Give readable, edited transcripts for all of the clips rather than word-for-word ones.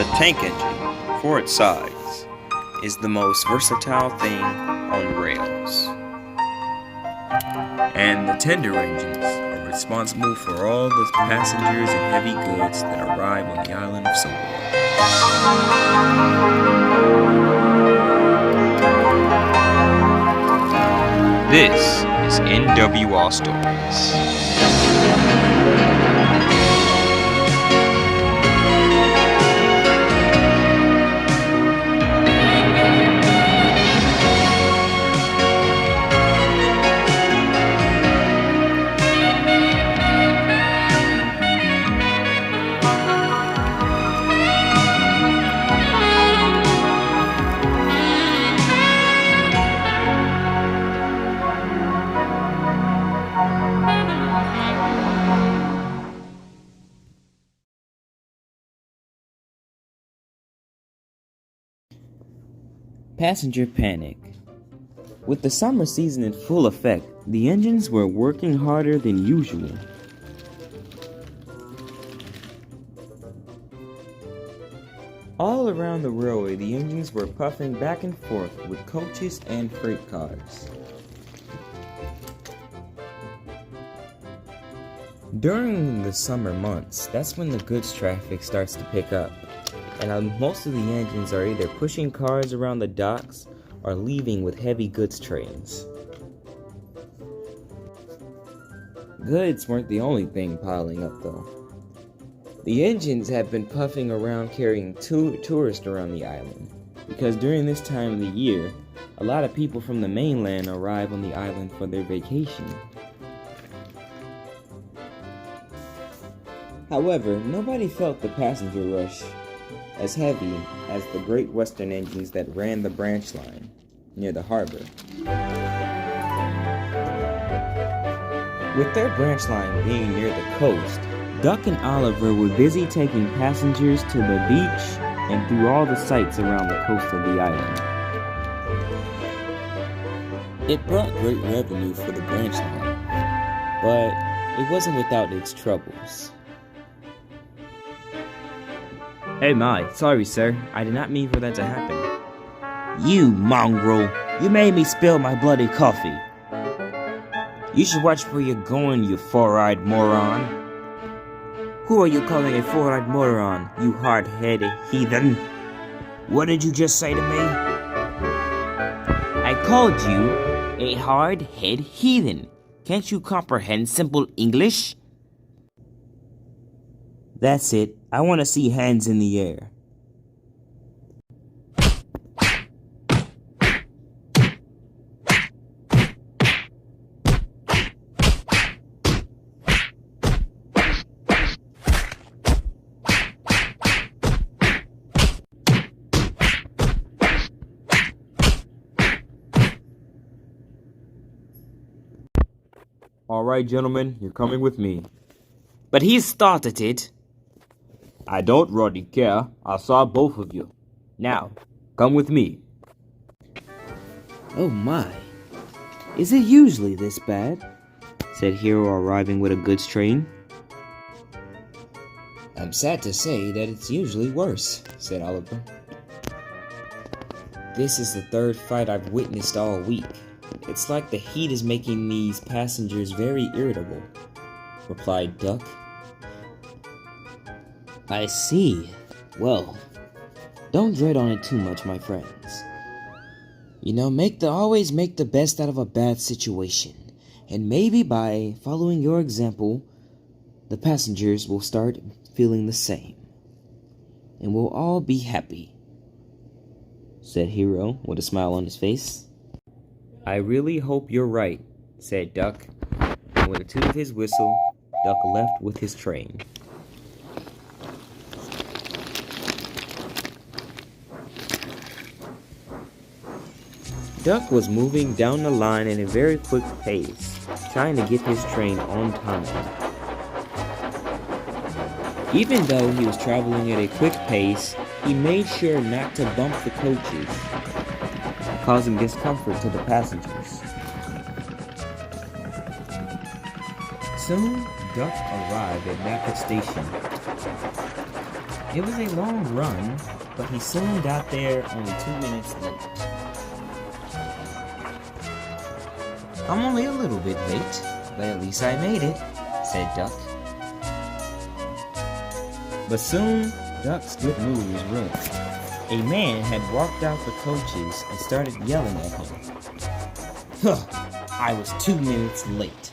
The tank engine, for its size, is the most versatile thing on rails. And the tender engines are responsible for all the passengers and heavy goods that arrive on the island of Samoa. This is NWR Stories. Passenger panic. With the summer season in full effect, the engines were working harder than usual. All around the railway, the engines were puffing back and forth with coaches and freight cars. During the summer months, that's when the goods traffic starts to pick up. And most of the engines are either pushing cars around the docks or leaving with heavy goods trains. Goods weren't the only thing piling up though. The engines have been puffing around carrying tourists around the island, because during this time of the year, a lot of people from the mainland arrive on the island for their vacation. However, nobody felt the passenger rush as heavy as the Great Western engines that ran the branch line near the harbor. With their branch line being near the coast, Duck and Oliver were busy taking passengers to the beach and through all the sights around the coast of the island. It brought great revenue for the branch line, but it wasn't without its troubles. Hey my, sorry sir, I did not mean for that to happen. You mongrel, you made me spill my bloody coffee. You should watch where you're going, you four-eyed moron. Who are you calling a four-eyed moron, you hard-headed heathen? What did you just say to me? I called you a hard-headed heathen. Can't you comprehend simple English? That's it. I want to see hands in the air. All right, gentlemen, you're coming with me. But he started it. I don't really care. I saw both of you. Now, come with me. Oh my. Is it usually this bad? Said Hero, arriving with a goods train. I'm sad to say that it's usually worse, said Oliver. This is the third fight I've witnessed all week. It's like the heat is making these passengers very irritable, replied Duck. I see. Well, don't dread on it too much, my friends. You know, always make the best out of a bad situation. And maybe by following your example, the passengers will start feeling the same. And we'll all be happy, said Hero with a smile on his face. I really hope you're right, said Duck. And with a toot of his whistle, Duck left with his train. Duck was moving down the line at a very quick pace, trying to get his train on time. Even though he was traveling at a quick pace, he made sure not to bump the coaches, causing discomfort to the passengers. Soon, Duck arrived at Napa Station. It was a long run, but he soon got there only 2 minutes late. I'm only a little bit late, but at least I made it, said Duck. But soon, Duck's good mood was ruined. A man had walked out the coaches and started yelling at him. Huh, I was 2 minutes late.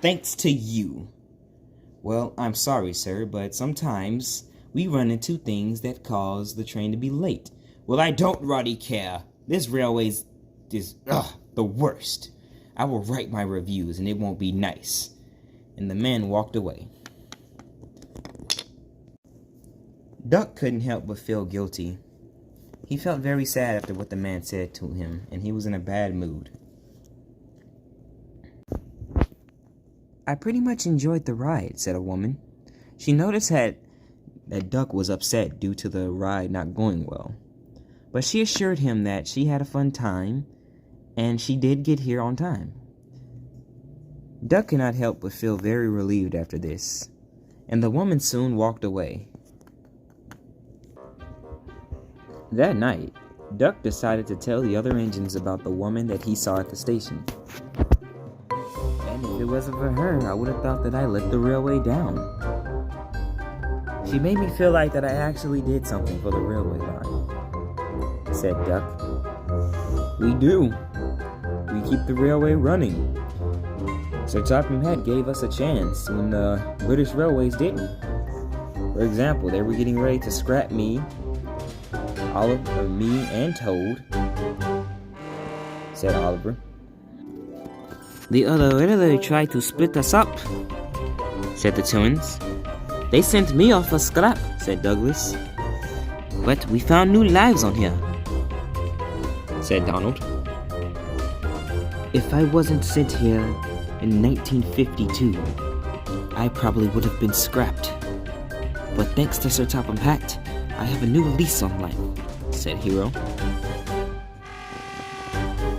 Thanks to you. Well, I'm sorry, sir, but sometimes we run into things that cause the train to be late. Well, I don't really care. This railway is the worst. I will write my reviews and it won't be nice. And the man walked away. Duck couldn't help but feel guilty. He felt very sad after what the man said to him, and he was in a bad mood. I pretty much enjoyed the ride, said a woman. She noticed that Duck was upset due to the ride not going well. But she assured him that she had a fun time, and she did get here on time. Duck could not help but feel very relieved after this, and the woman soon walked away. That night, Duck decided to tell the other engines about the woman that he saw at the station. And if it wasn't for her, I would have thought that I let the railway down. She made me feel like that I actually did something for the railway line, said Duck. We do. We keep the railway running. Sir Topham Hatt gave us a chance when the British Railways didn't. For example, they were getting ready to scrap me and Toad, said Oliver. The other railway tried to split us up, said the twins. They sent me off for scrap, said Douglas. But we found new lives on here, said Donald. If I wasn't sent here in 1952, I probably would have been scrapped. But thanks to Sir Topham Hatt, I have a new lease on life, said Hero.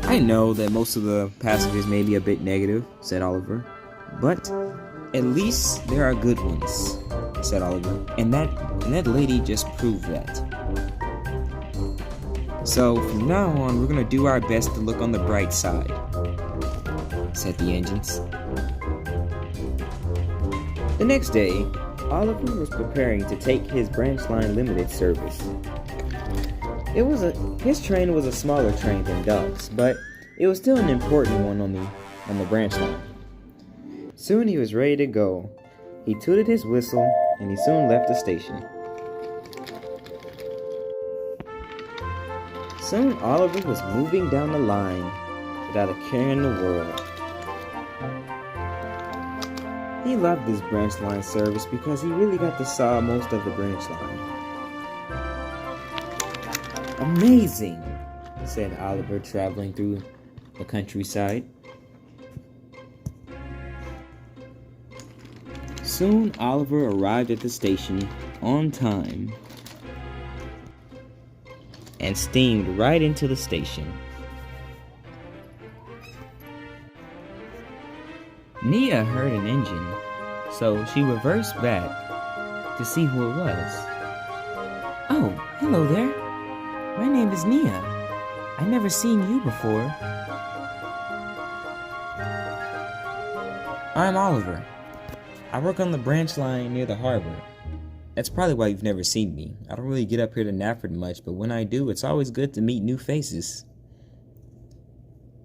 I know that most of the passengers may be a bit negative, said Oliver. But at least there are good ones, said Oliver. And that lady just proved that. So from now on, we're gonna do our best to look on the bright side, said the engines. The next day, Oliver was preparing to take his branch line limited service. His train was a smaller train than Duck's, but it was still an important one on the branch line. Soon he was ready to go. He tooted his whistle, and he soon left the station. Soon Oliver was moving down the line without a care in the world. He loved this branch line service because he really got to saw most of the branch line. Amazing, said Oliver, traveling through the countryside. Soon Oliver arrived at the station on time and steamed right into the station. Nia heard an engine, so she reversed back to see who it was. Oh, hello there. My name is Nia. I've never seen you before. I'm Oliver. I work on the branch line near the harbor. That's probably why you've never seen me. I don't really get up here to Nafford much, but when I do, it's always good to meet new faces,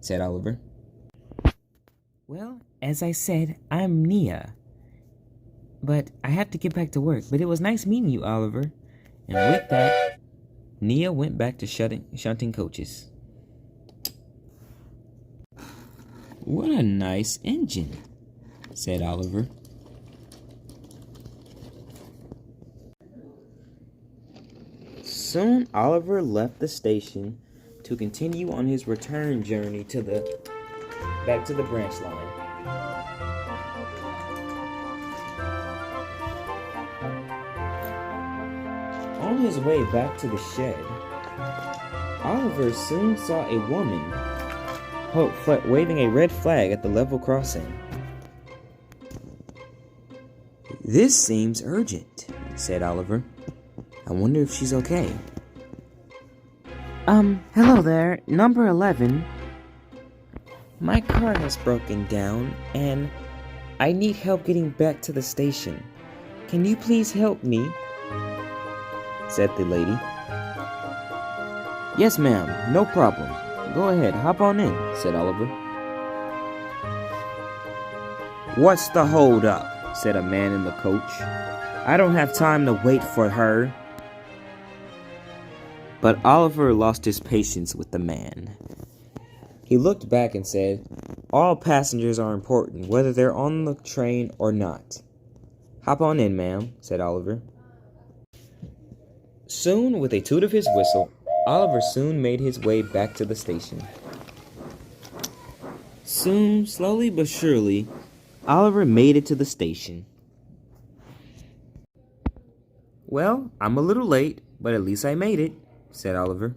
said Oliver. Well, as I said, I'm Nia. But I have to get back to work. But it was nice meeting you, Oliver. And with that, Nia went back to shunting coaches. What a nice engine, said Oliver. Soon Oliver left the station to continue on his return journey back to the branch line. On his way back to the shed, Oliver soon saw a woman waving a red flag at the level crossing. This seems urgent, said Oliver. I wonder if she's okay. Hello there, number 11. My car has broken down, and I need help getting back to the station. Can you please help me? Said the lady. Yes, ma'am, no problem. Go ahead, hop on in, said Oliver. What's the hold up? Said a man in the coach. I don't have time to wait for her. But Oliver lost his patience with the man. He looked back and said, all passengers are important, whether they're on the train or not. Hop on in, ma'am, said Oliver. Soon, with a toot of his whistle, Oliver soon made his way back to the station. Soon, slowly but surely, Oliver made it to the station. Well, I'm a little late, but at least I made it, said Oliver.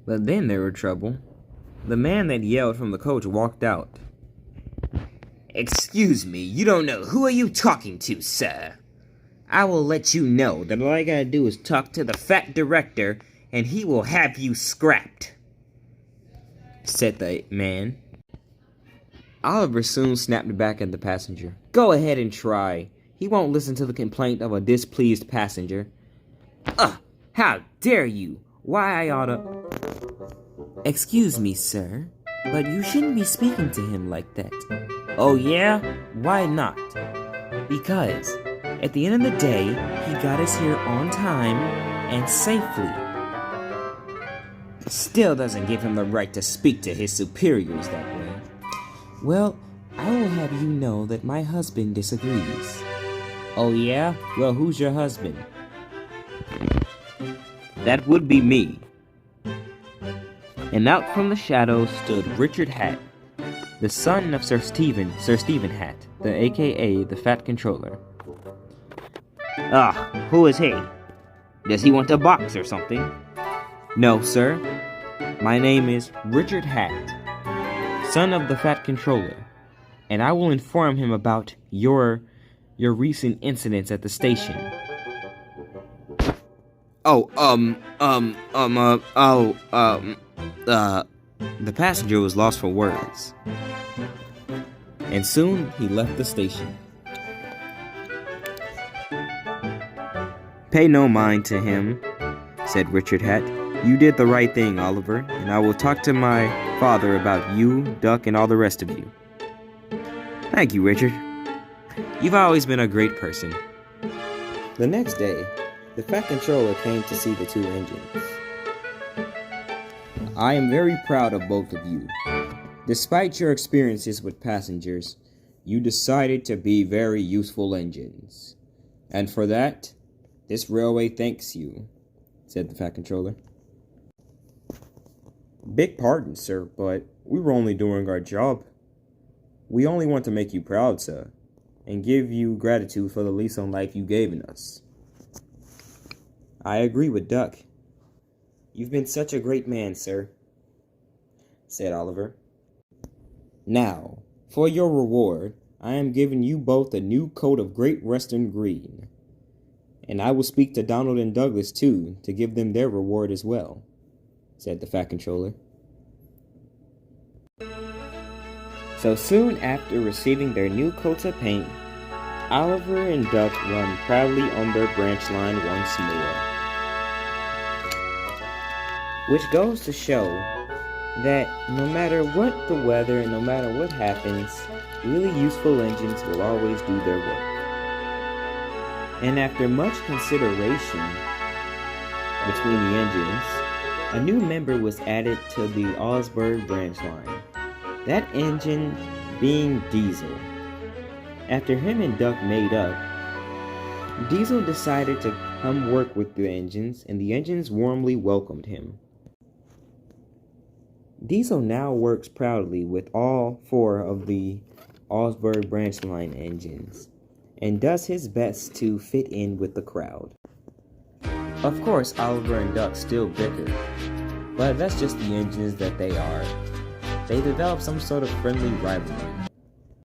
But then there were trouble. The man that yelled from the coach walked out. Excuse me, you don't know who are you talking to, sir? I will let you know that all I gotta do is talk to the fat director, and he will have you scrapped, said the man. Oliver soon snapped back at the passenger. Go ahead and try. He won't listen to the complaint of a displeased passenger. How dare you? Why I oughta... Excuse me, sir, but you shouldn't be speaking to him like that. Oh yeah? Why not? Because, at the end of the day, he got us here on time and safely. Still doesn't give him the right to speak to his superiors that way. Well, I will have you know that my husband disagrees. Oh yeah? Well, who's your husband? That would be me. And out from the shadows stood Richard Hatt, the son of Sir Stephen Hatt, the aka the Fat Controller. Who is he? Does he want to box or something? No, sir. My name is Richard Hatt, son of the Fat Controller, and I will inform him about your recent incidents at the station. The passenger was lost for words. And soon he left the station. Pay no mind to him, said Richard Hatt. You did the right thing, Oliver, and I will talk to my father about you, Duck, and all the rest of you. Thank you, Richard. You've always been a great person. The next day, the Fat Controller came to see the two engines. I am very proud of both of you. Despite your experiences with passengers, you decided to be very useful engines. And for that, this railway thanks you, said the Fat Controller. Beg pardon, sir, but we were only doing our job. We only want to make you proud, sir, and give you gratitude for the lease on life you gave in us. I agree with Duck. You've been such a great man, sir, said Oliver. Now, for your reward, I am giving you both a new coat of Great Western green. And I will speak to Donald and Douglas, too, to give them their reward as well, said the Fat Controller. So soon after receiving their new coats of paint, Oliver and Duck run proudly on their branch line once more. Which goes to show that no matter what the weather and no matter what happens, really useful engines will always do their work. And after much consideration between the engines, a new member was added to the Augsburg branch line. That engine being Diesel. After him and Duck made up, Diesel decided to come work with the engines, and the engines warmly welcomed him. Diesel now works proudly with all four of the Augsburg branch line engines, and does his best to fit in with the crowd. Of course, Oliver and Duck still bicker, but that's just the engines that they are. They develop some sort of friendly rivalry.